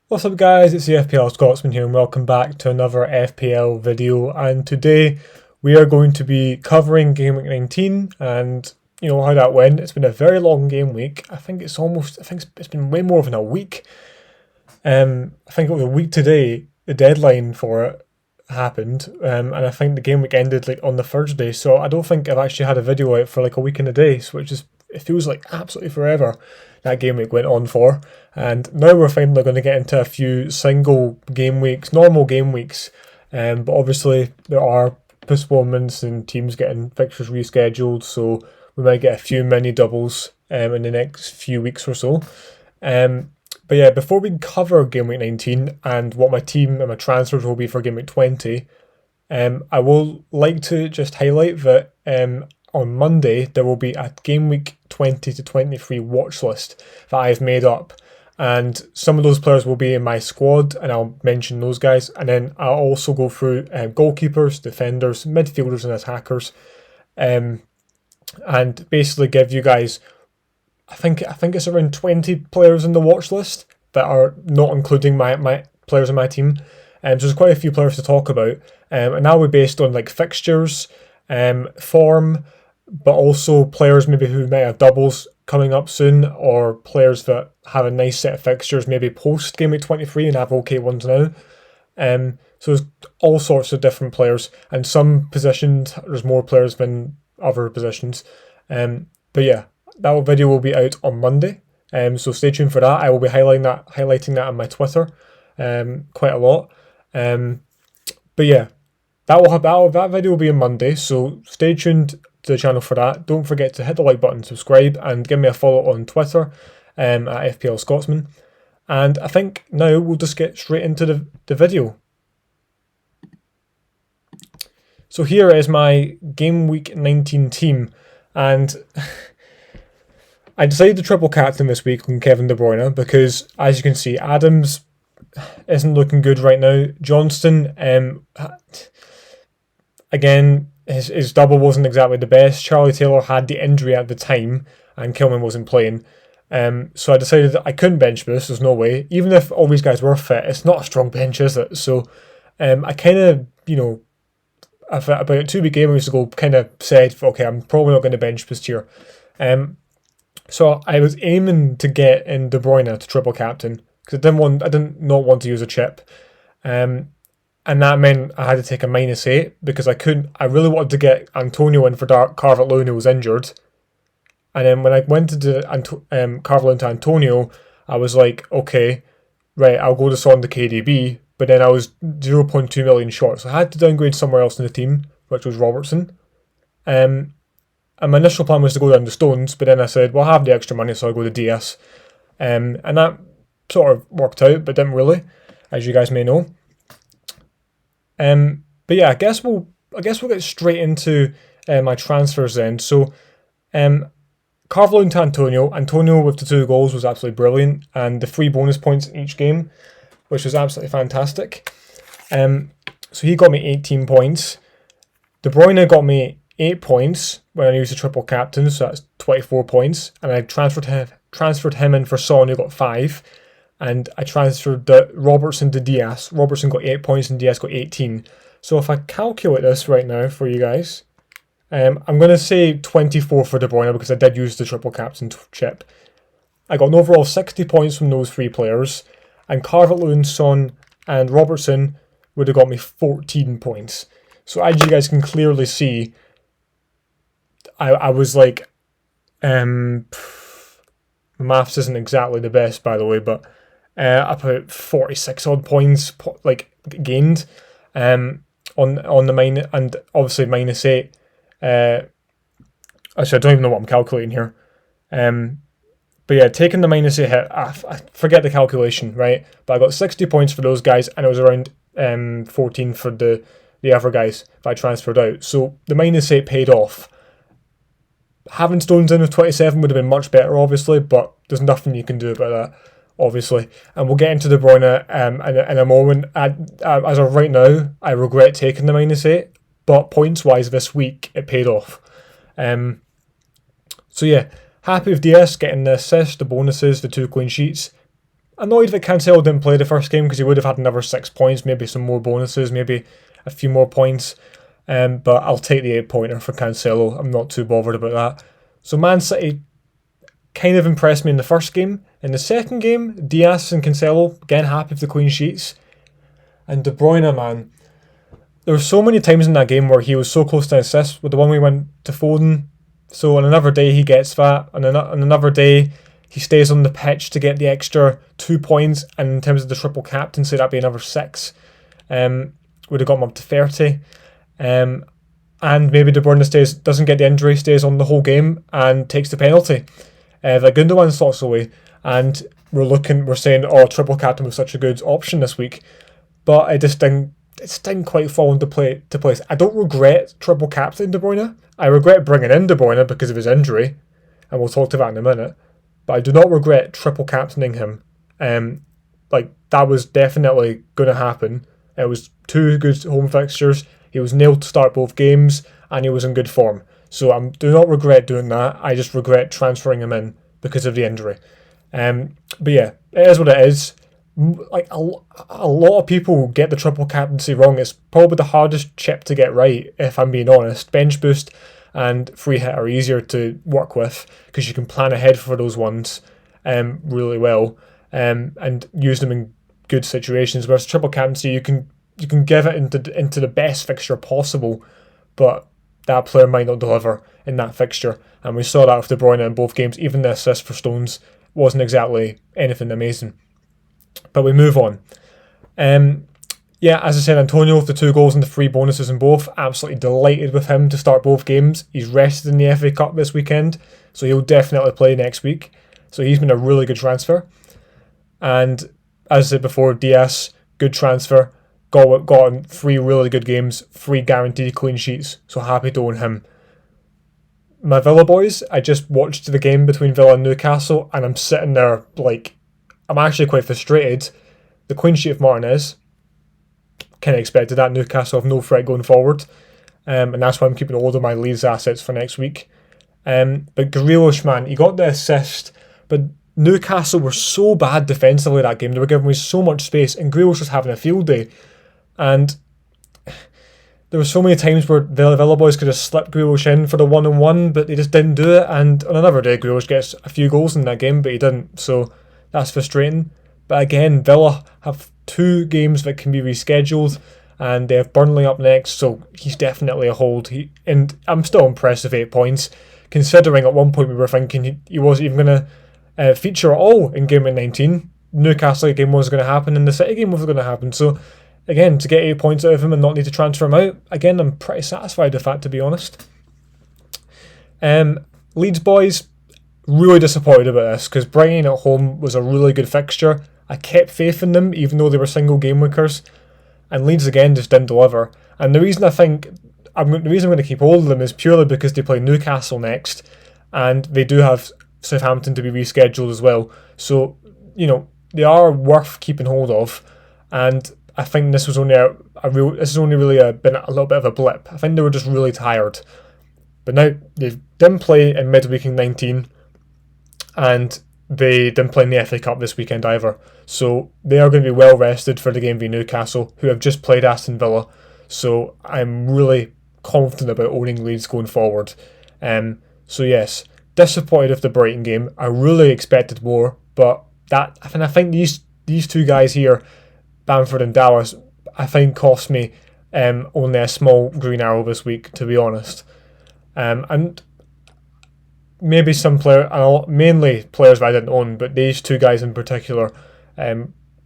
What's up guys, it's the FPL Scotsman here and welcome back to another FPL video, and today we are going to be covering Game Week 19 and you know how that went. It's been a very long game week. I think it's been way more than a week. I think it was a week today, the deadline for it happened, and I think the game week ended like on the Thursday, so I don't think I've actually had a video out for like a week and a day, so it feels like absolutely forever that game week went on for. And now we're finally going to get into a few single game weeks, normal game weeks, but obviously there are postponements and teams getting fixtures rescheduled, so we might get a few mini doubles in the next few weeks or so. But yeah, before we cover Game Week 19 and what my team and my transfers will be for Game Week 20, I will like to just highlight that on Monday there will be a Game Week 20 to 23 watch list that I've made up. And some of those players will be in my squad, and I'll mention those guys. And then I'll also go through goalkeepers, defenders, midfielders, and attackers, and basically give you guys. I think it's around 20 players in the watch list that are not including my players in my team. So there's quite a few players to talk about, and that will be based on like fixtures, form, but also players maybe who might have doubles coming up soon, or players that have a nice set of fixtures maybe post Game Week 23 and have okay ones now. So there's all sorts of different players, and some positions there's more players than other positions. But yeah, that video will be out on Monday. So stay tuned for that. I will be highlighting that on my Twitter quite a lot. But yeah, that video will be on Monday, so stay tuned to the channel for that. Don't forget to hit the like button, subscribe, and give me a follow on Twitter at FPL Scotsman. And I think now we'll just get straight into the video. So here is my Game Week 19 team, and I decided to triple captain this week on Kevin De Bruyne because, as you can see, Adams isn't looking good right now. Johnston, again, his double wasn't exactly the best. Charlie Taylor had the injury at the time, and Kilman wasn't playing. So I decided that I couldn't bench boost. There's no way. Even if all these guys were fit, it's not a strong bench, is it? So I kind of, about 2 week game weeks ago, kind of said, okay, I'm probably not going to bench boost here. So I was aiming to get in De Bruyne to triple captain because I did not want to use a chip. And that meant I had to take a -8 because I really wanted to get Antonio in for Calvert-Lewin, who was injured. And then when I went to do Calvert-Lewin to Antonio, I was like, okay, right, I'll go to Son to KDB, but then I was 0.2 million short. So I had to downgrade somewhere else in the team, which was Robertson. And my initial plan was to go down to Stones, but then I said, well, I have the extra money, so I'll go to DS. And that sort of worked out, but didn't really, as you guys may know. But yeah, I guess we'll get straight into my transfers then. So, Calvert-Lewin to Antonio. Antonio with the 2 goals was absolutely brilliant, and the 3 bonus points in each game, which was absolutely fantastic. So he got me 18 points. De Bruyne got me 8 points when I used the triple captain, so that's 24 points, and I transferred him in for Son, who got 5. And I transferred Robertson to Diaz. Robertson got 8 points and Diaz got 18. So if I calculate this right now for you guys, I'm going to say 24 for De Bruyne because I did use the triple captain chip. I got an overall 60 points from those 3 players. And Calvert-Lewin, Son and Robertson would have got me 14 points. So as you guys can clearly see, I was like, maths isn't exactly the best, by the way, but about 46 odd points gained on the minus, and obviously -8. Actually, I don't even know what I'm calculating here. But yeah, taking the -8 hit, I forget the calculation, right? But I got 60 points for those guys, and it was around 14 for the other guys that I transferred out. So the -8 paid off. Having Stones in with 27 would have been much better, obviously, but there's nothing you can do about that, obviously. And we'll get into De Bruyne in a moment. As of right now, I regret taking the -8, but points-wise this week, it paid off. So yeah, happy with DS getting the assist, the bonuses, the 2 clean sheets. Annoyed that Cancelo didn't play the first game because he would have had another 6 points, maybe some more bonuses, maybe a few more points. But I'll take the 8-pointer for Cancelo. I'm not too bothered about that. So Man City kind of impressed me in the first game. In the second game, Diaz and Cancelo, again happy with the clean sheets. And De Bruyne, man, there were so many times in that game where he was so close to assist. With the one we went to Foden, so on another day he gets that, and on another day he stays on the pitch to get the extra 2 points, and in terms of the triple captaincy, that'd be another 6. Would have got him up to 30. And maybe De Bruyne doesn't get the injury, stays on the whole game, and takes the penalty. That Gundogan slots away, and we're saying, oh, triple captain was such a good option this week, but it didn't quite fall into place. I don't regret triple captain De Bruyne. I regret bringing in De Bruyne because of his injury, and we'll talk to that in a minute. But I do not regret triple captaining him. That was definitely going to happen. It was 2 good home fixtures. He was nailed to start both games, and he was in good form. So I do not regret doing that. I just regret transferring him in because of the injury. But yeah, it is what it is. Like a lot of people get the triple captaincy wrong. It's probably the hardest chip to get right, if I'm being honest. Bench boost and free hit are easier to work with because you can plan ahead for those ones really well and use them in good situations. Whereas triple captaincy, you can give it into the best fixture possible, but that player might not deliver in that fixture. And we saw that with De Bruyne in both games. Even the assist for Stones wasn't exactly anything amazing. But we move on. As I said, Antonio with the 2 goals and the 3 bonuses in both. Absolutely delighted with him to start both games. He's rested in the FA Cup this weekend, so he'll definitely play next week. So he's been a really good transfer. And as I said before, Diaz, good transfer. Got on 3 really good games, 3 guaranteed clean sheets, so happy to own him. My Villa boys, I just watched the game between Villa and Newcastle, and I'm sitting there I'm actually quite frustrated. The clean sheet of Martinez, kind of expected that. Newcastle have no threat going forward, and that's why I'm keeping all of my Leeds assets for next week. But Grealish, man, he got the assist, but Newcastle were so bad defensively that game. They were giving me so much space, and Grealish was having a field day. And there were so many times where Villa boys could have slipped Grealish in for the 1-on-1, but they just didn't do it. And on another day, Grealish gets a few goals in that game, but he didn't. So that's frustrating. But again, Villa have 2 games that can be rescheduled, and they have Burnley up next, so he's definitely a hold. And I'm still impressed with 8 points, considering at one point we were thinking he wasn't even going to feature at all in GW19. Newcastle game was going to happen, and the City game was going to happen. So again, to get 8 points out of him and not need to transfer him out, again, I'm pretty satisfied with that, to be honest. Leeds boys, really disappointed about this because Brighton at home was a really good fixture. I kept faith in them even though they were single game winners, and Leeds again just didn't deliver. And the reason I'm going to keep hold of them is purely because they play Newcastle next, and they do have Southampton to be rescheduled as well. So they are worth keeping hold of, and I think this was only been a little bit of a blip. I think they were just really tired. But now they didn't play in midweek in 19, and they didn't play in the FA Cup this weekend either. So they are going to be well rested for the game v Newcastle, who have just played Aston Villa. So I'm really confident about owning Leeds going forward. So yes, disappointed with the Brighton game. I really expected more, but I think these 2 guys here, Bamford and Dallas, I think cost me only a small green arrow this week, to be honest. And maybe some mainly players that I didn't own, but these 2 guys in particular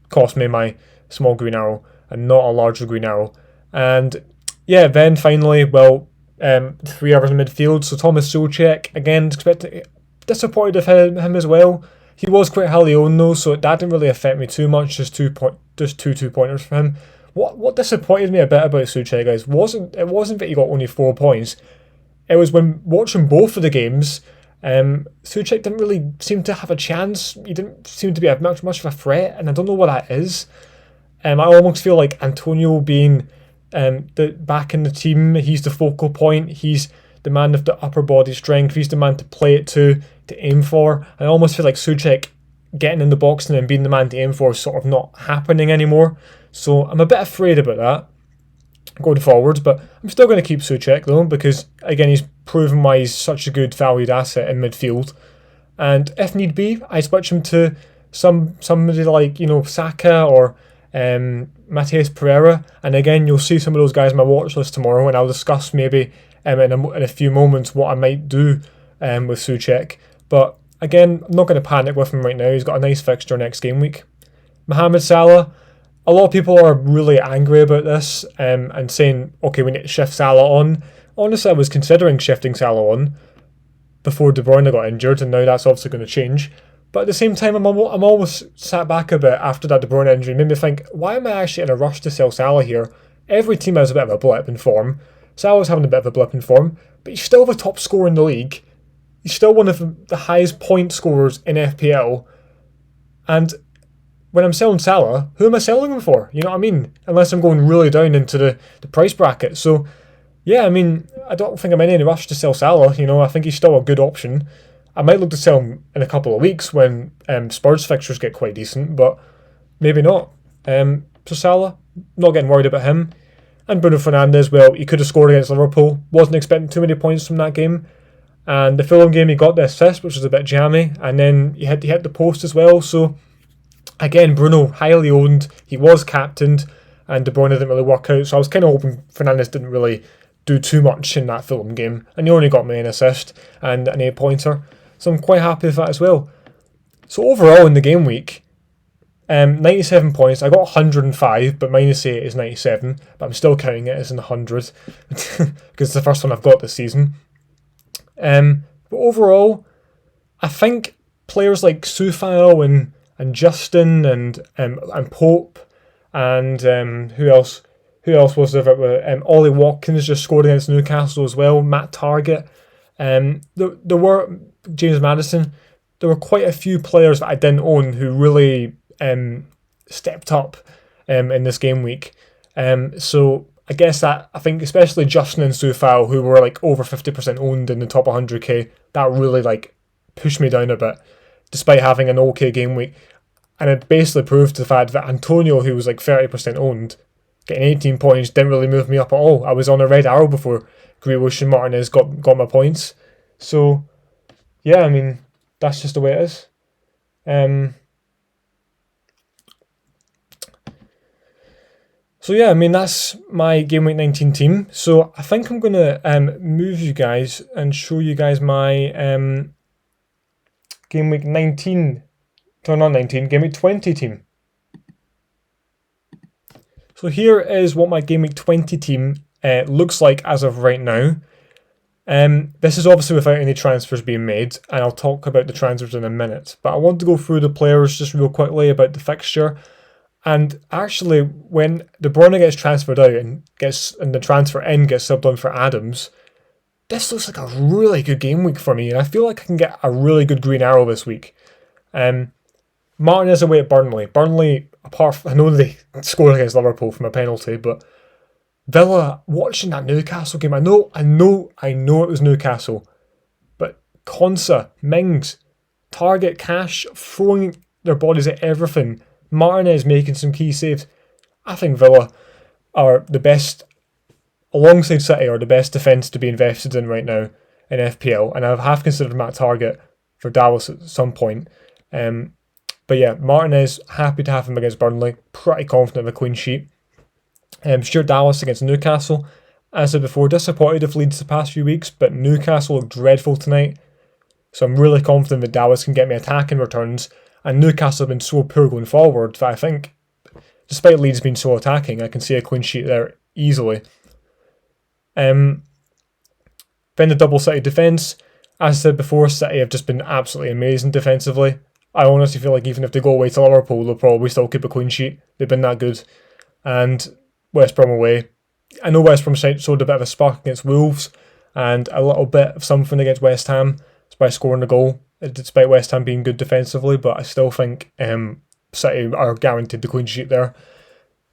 cost me my small green arrow and not a larger green arrow. And yeah, then finally, 3 others in midfield. So Thomas Souček, again, disappointed with him as well. He was quite highly owned though, so that didn't really affect me too much. Just two 2-pointers for him. What disappointed me a bit about Souček, guys, wasn't that he got only 4 points. It was when watching both of the games, Souček didn't really seem to have a chance. He didn't seem to be much of a threat, and I don't know what that is. I almost feel like Antonio being back in the team, he's the focal point. He's the man with the upper body strength. He's the man to play it to aim for. I almost feel like Souček getting in the box and then being the man to aim for is sort of not happening anymore. So I'm a bit afraid about that going forwards, but I'm still going to keep Souček though, because again, he's proven why he's such a good valued asset in midfield. And if need be, I switch him to somebody like, Saka or Mateus Pereira. And again, you'll see some of those guys on my watch list tomorrow, and I'll discuss maybe in a few moments what I might do with Souček. But again, I'm not going to panic with him right now. He's got a nice fixture next game week. Mohamed Salah, a lot of people are really angry about this and saying, okay, we need to shift Salah on. Honestly, I was considering shifting Salah on before De Bruyne got injured, and now that's obviously going to change. But at the same time, I'm always sat back a bit after that De Bruyne injury. It made me think, why am I actually in a rush to sell Salah here? Every team has a bit of a blip in form. Salah's having a bit of a blip in form, but he's still the top scorer in the league. He's still one of the highest point scorers in FPL. And when I'm selling Salah, who am I selling him for? You know what I mean? Unless I'm going really down into the price bracket. So, yeah, I mean, I don't think I'm in any rush to sell Salah. I think he's still a good option. I might look to sell him in a couple of weeks when Spurs fixtures get quite decent, but maybe not. So Salah, not getting worried about him. And Bruno Fernandes, well, he could have scored against Liverpool. Wasn't expecting too many points from that game. And the Fulham game, he got the assist, which was a bit jammy. And then he hit the post as well. So, again, Bruno, highly owned. He was captained, and De Bruyne didn't really work out. So I was kind of hoping Fernandes didn't really do too much in that Fulham game. And he only got me an assist and an 8-pointer. So I'm quite happy with that as well. So overall in the game week, 97 points. I got 105, but minus 8 is 97. But I'm still counting it as in 100 because it's the first one I've got this season. But overall, I think players like Sufile and Justin and Pope and who else was there? Ollie Watkins just scored against Newcastle as well. Matt Target. There were James Maddison. There were quite a few players that I didn't own who really stepped up in this game week. So I guess that I think especially Justin and Sufile, who were like over 50% owned in the top 100k, that really like pushed me down a bit, despite having an okay game week. And it basically proved the fact that Antonio, who was like 30% owned, getting 18 points didn't really move me up at all. I was on a red arrow before Grealish and Martinez got my points. So yeah, I mean, that's just the way it is. So yeah, I mean, that's my Game Week 19 team. So I think I'm going to move you guys and show you guys my Game Week 19, no, not 19, Game Week 20 team. So here is what my Game Week 20 team looks like as of right now. This is obviously without any transfers being made, and I'll talk about the transfers in a minute. But I want to go through the players just real quickly about the fixture. And actually, when De Bruyne gets transferred out and the transfer in gets subbed on for Adams, this looks like a really good game week for me, and I feel like I can get a really good green arrow this week. Martinez away at Burnley. Burnley, I know they scored against Liverpool from a penalty, but Villa, watching that Newcastle game, I know it was Newcastle, but Konsa, Mings, Target, Cash, throwing their bodies at everything. Martinez making some key saves. I think Villa are the best, alongside City, are the best defence to be invested in right now in FPL, and I have considered Matt Target for Dallas at some point. But yeah, Martinez, happy to have him against Burnley, pretty confident of a clean sheet. Stuart Dallas against Newcastle. As I said before, disappointed with Leeds the past few weeks, but Newcastle looked dreadful tonight. So I'm really confident that Dallas can get me attacking returns. And Newcastle have been so poor going forward that I think, despite Leeds being so attacking, I can see a clean sheet there easily. Then the double City defence. As I said before, City have just been absolutely amazing defensively. I honestly feel like even if they go away to Liverpool, they'll probably still keep a clean sheet. They've been that good. And West Brom away. I know West Brom showed a bit of a spark against Wolves and a little bit of something against West Ham by scoring a goal, despite West Ham being good defensively, but I still think City are guaranteed the clean sheet there.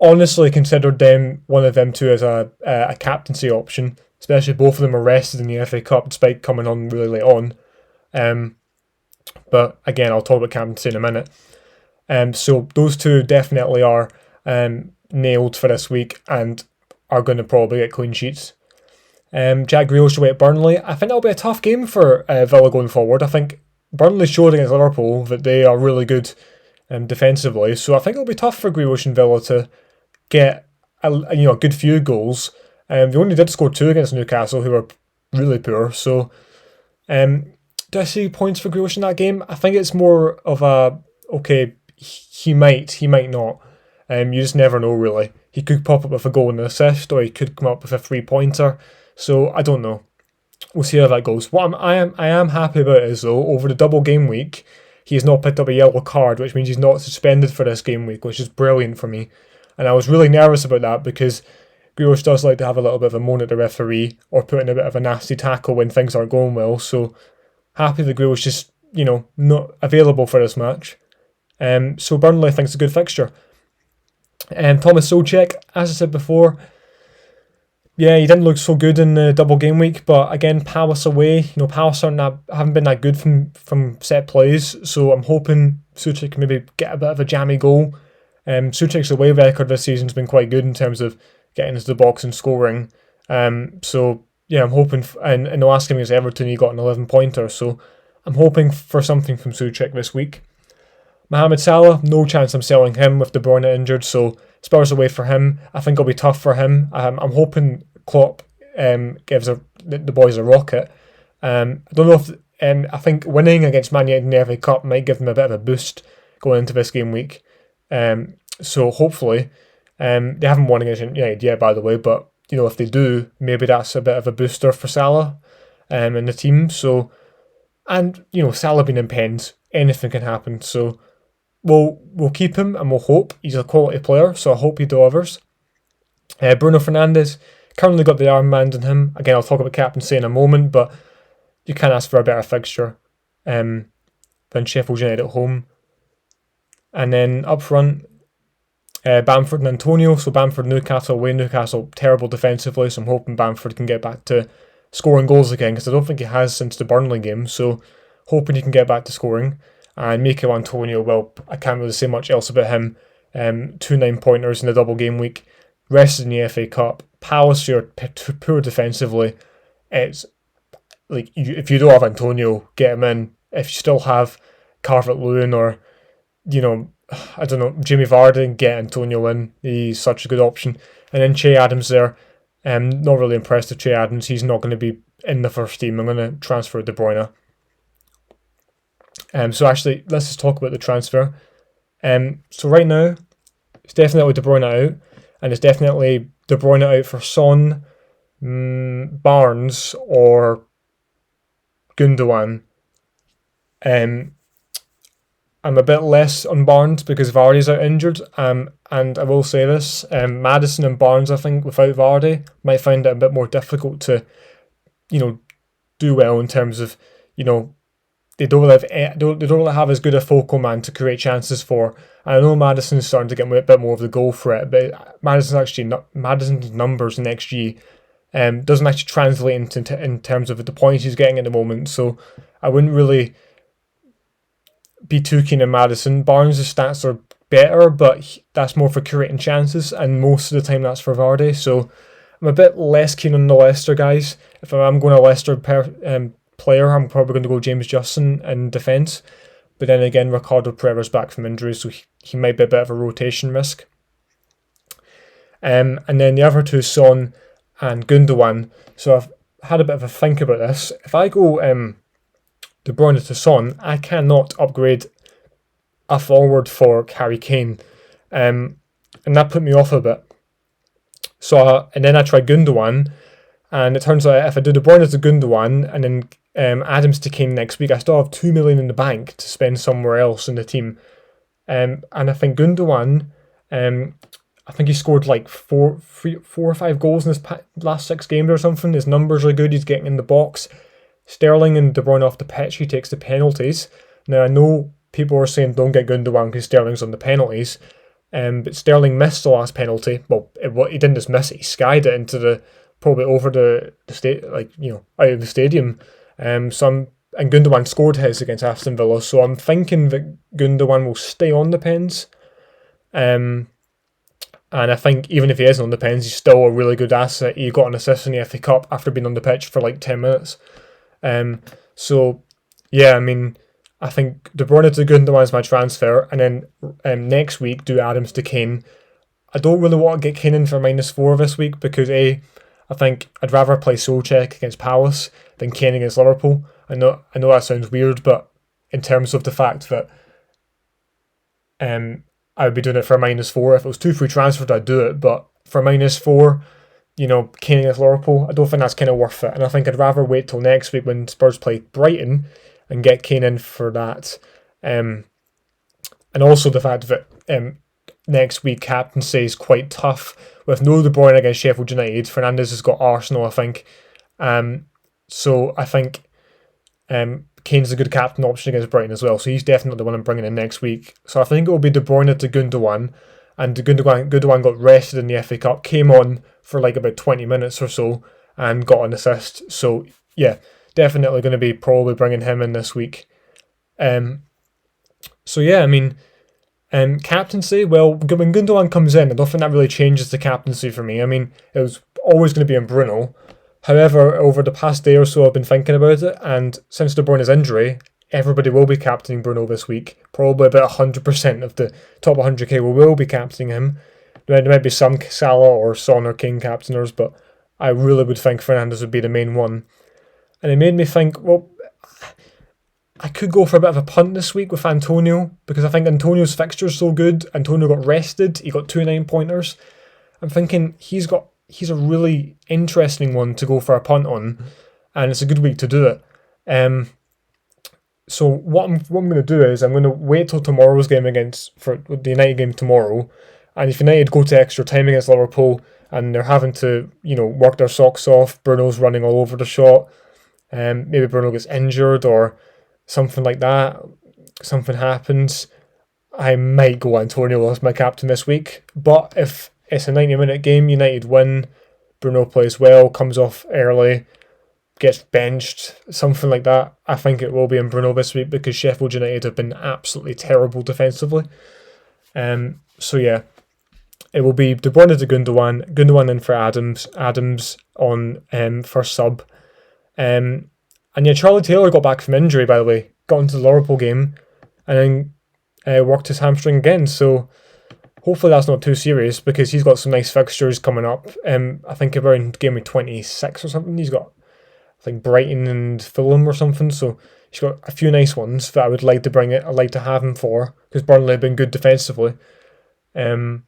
Honestly, considered one of them two as a captaincy option, especially both of them are rested in the FA Cup despite coming on really late on. But again, I'll talk about captaincy in a minute. So those two definitely are nailed for this week and are going to probably get clean sheets. Jack Grealish away at Burnley. I think that'll be a tough game for Villa going forward. I think Burnley showed against Liverpool that they are really good defensively, so I think it'll be tough for Grealish and Villa to get a good few goals. They only did score 2 against Newcastle, who were really poor. So, do I see points for Grealish in that game? I think it's more of a okay. He might not. You just never know, really. He could pop up with a goal and an assist, or he could come up with a 3-pointer. So I don't know. We'll see how that goes. What I am happy about is though, over the double game week, he has not picked up a yellow card, which means he's not suspended for this game week, which is brilliant for me. And I was really nervous about that because Grealish does like to have a little bit of a moan at the referee or put in a bit of a nasty tackle when things aren't going well. So happy that Grealish is not available for this match. So Burnley I think it's a good fixture. Thomas Souček, as I said before, yeah, he didn't look so good in the double game week, but again, Palace away. Palace haven't been that good from set plays, so I'm hoping Souček can maybe get a bit of a jammy goal. Souček's away record this season's been quite good in terms of getting into the box and scoring. So yeah, I'm hoping, and the last game against Everton, he got an 11-pointer, so I'm hoping for something from Souček this week. Mohamed Salah, no chance I'm selling him with De Bruyne injured, so Spurs away for him. I think it'll be tough for him. I'm hoping Klopp gives the boys a rocket. I don't know if I think winning against Man United in the FA Cup might give them a bit of a boost going into this game week. So hopefully, they haven't won against United yet, by the way. But if they do, maybe that's a bit of a booster for Salah in the team. So, and Salah being in pens, anything can happen. So we'll keep him and we'll hope he's a quality player. So I hope he delivers. Bruno Fernandes. Currently got the armband in him. Again, I'll talk about captaincy in a moment, but you can't ask for a better fixture than Sheffield United at home. And then up front, Bamford and Antonio. So Bamford, Newcastle away. Newcastle terrible defensively, so I'm hoping Bamford can get back to scoring goals again, because I don't think he has since the Burnley game. So hoping he can get back to scoring. And Mikel Antonio, well, I can't really say much else about him. 2 9-pointers in the double game week. Rested in the FA Cup. Palace are poor defensively. It's like if you don't have Antonio, get him in. If you still have Calvert-Lewin or I don't know, Jimmy Vardy, get Antonio in. He's such a good option. And then Che Adams there. Not really impressed with Che Adams. He's not going to be in the first team. I'm going to transfer De Bruyne. So actually, let's just talk about the transfer. So right now, it's definitely De Bruyne out. And it's definitely De Bruyne out for Son, Barnes, or Gundogan. I'm a bit less on Barnes because Vardy's out injured. And I will say this, Maddison and Barnes, I think, without Vardy, might find it a bit more difficult to, do well in terms of, they don't really have as good a focal man to create chances for. And I know Maddison's starting to get a bit more of the goal threat, but Maddison's numbers in XG doesn't actually translate in terms of the points he's getting at the moment. So I wouldn't really be too keen on Maddison. Barnes' stats are better, but that's more for creating chances, and most of the time that's for Vardy. So I'm a bit less keen on the Leicester guys. If I'm going to Leicester player, I'm probably going to go James Justin in defence. But then again, Ricardo Pereira's back from injury, so he might be a bit of a rotation risk. And then the other two, Son and Gundogan. So I've had a bit of a think about this. If I go De Bruyne to Son, I cannot upgrade a forward for Harry Kane. And that put me off a bit. So and then I tried Gundogan, and it turns out if I do De Bruyne to Gundogan and then Adams to Kane next week, I still have 2 million in the bank to spend somewhere else in the team. And I think Gundogan, I think he scored like four or five goals in his last 6 games or something. His numbers are good. He's getting in the box. Sterling and De Bruyne off the pitch. He takes the penalties. Now I know people are saying don't get Gundogan because Sterling's on the penalties. But Sterling missed the last penalty. Well, he didn't just miss it. He skied it into probably over the state, out of the stadium. So I'm and Gundogan scored his against Aston Villa, so I'm thinking that Gundogan will stay on the pens. And I think even if he isn't on the pens, he's still a really good asset. He got an assist in the FA Cup after being on the pitch for like 10 minutes. So, yeah, I mean, I think De Bruyne to Gundogan is my transfer, and then next week do Adams to Kane. I don't really want to get Kane in for -4 this week because I think I'd rather play Solskjaer against Palace than Kane against Liverpool. I know that sounds weird, but in terms of the fact that I would be doing it for -4. If it was 2 free transfers, I'd do it, but for -4, Kane against Liverpool, I don't think that's kind of worth it. And I think I'd rather wait till next week when Spurs play Brighton and get Kane in for that. And also the fact that next week captaincy is quite tough with no De Bruyne against Sheffield United. Fernandes has got Arsenal, I think. So I think Kane's a good captain option against Brighton as well. So he's definitely the one I'm bringing in next week. So I think it will be De Bruyne to Gundogan. And Gundogan got rested in the FA Cup, came on for like about 20 minutes or so and got an assist. So yeah, definitely going to be probably bringing him in this week. So yeah, I mean, captaincy, well, when Gundogan comes in, I don't think that really changes the captaincy for me. I mean, it was always going to be in Bruno. However, over the past day or so, I've been thinking about it, and since De Bruyne's injury, everybody will be captaining Bruno this week. Probably about 100% of the top 100k will be captaining him. There might be some Salah or Son or King captainers, but I really would think Fernandes would be the main one. And it made me think, well, I could go for a bit of a punt this week with Antonio, because I think Antonio's fixture's so good. Antonio got rested, he got 2 9-pointers. I'm thinking he's a really interesting one to go for a punt on, and it's a good week to do it. So what I'm going to do is I'm going to wait till tomorrow's game for the United game tomorrow, and if United go to extra time against Liverpool and they're having to work their socks off, Bruno's running all over the shot, maybe Bruno gets injured or something like that, something happens, I might go Antonio as my captain this week. But if it's a 90-minute game, United win, Bruno plays well, comes off early, gets benched, something like that, I think it will be in Bruno this week because Sheffield United have been absolutely terrible defensively. So yeah, it will be De Bruyne to Gundogan in for Adams on for sub. And yeah, Charlie Taylor got back from injury, by the way, got into the Liverpool game and then worked his hamstring again, so hopefully that's not too serious because he's got some nice fixtures coming up. I think around game week 26 or something, he's got I think Brighton and Fulham or something, so he's got a few nice ones that I would like to bring it. I'd like to have him for because Burnley have been good defensively. So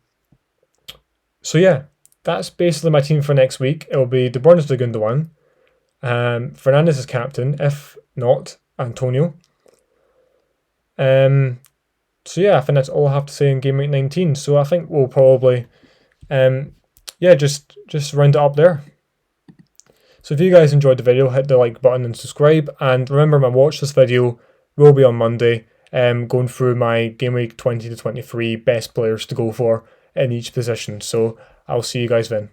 yeah, that's basically my team for next week. It will be De Bruyne to Gundogan, Fernandes is captain, if not Antonio. So yeah, I think that's all I have to say in game week 19. So I think we'll probably, just round it up there. So if you guys enjoyed the video, hit the like button and subscribe. And remember, my watch this video will be on Monday, going through my game week 20 to 23 best players to go for in each position. So I'll see you guys then.